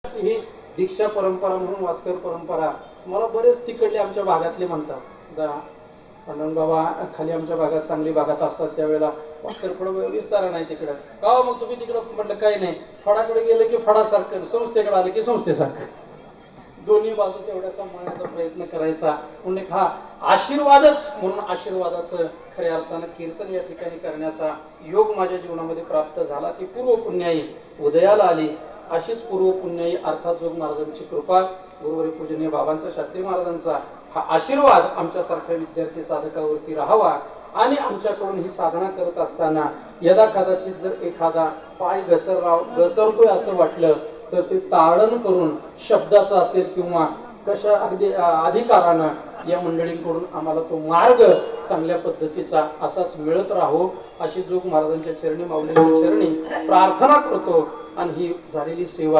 ही दीक्षा परंपरा म्हणून वास्कर परंपरा मला बरेच तिकडले आमच्या भागातले म्हणतात. आनंद बाबा खाली आमच्या भागात सांगली भागात असतात त्यावेळेला वास्कर फळ विस्तार नाही तिकडं का मग तुम्ही तिकडं म्हटलं काही नाही. फडाकडे गेलं की फडासारखं, संस्थेकडे आलं की संस्थेसारखं, दोन्ही बाजू तेवढ्या सांभाळण्याचा प्रयत्न करायचा. म्हणून हा आशीर्वादच म्हणून आशीर्वादाचं खऱ्या अर्थानं कीर्तन या ठिकाणी करण्याचा योग माझ्या जीवनामध्ये प्राप्त झाला. ती पूर्व पुण्याई उदयाला आली. अशीच पूर्व पुण्याई अर्थात जोग महाराजांची कृपा, गुरुवारी पूजनीय बाबांचा, शास्त्री महाराजांचा हा आशीर्वाद आमच्यासारख्या विद्यार्थी साधकावरती राहावा. आणि आमच्याकडून ही साधना करत असताना यदा कदाचित जर एखादा पाय घसरतोय असं वाटलं तर ते ताडण करून शब्दाचा असेल किंवा कशा अगदी अधिकारानं या मंडळींकडून आम्हाला तो मार्ग चांगल्या पद्धतीचा असाच मिळत राहो अशी जोग महाराजांच्या चरणी, माऊलींच्या चरणी प्रार्थना करतो. आणि ही झालेली सेवा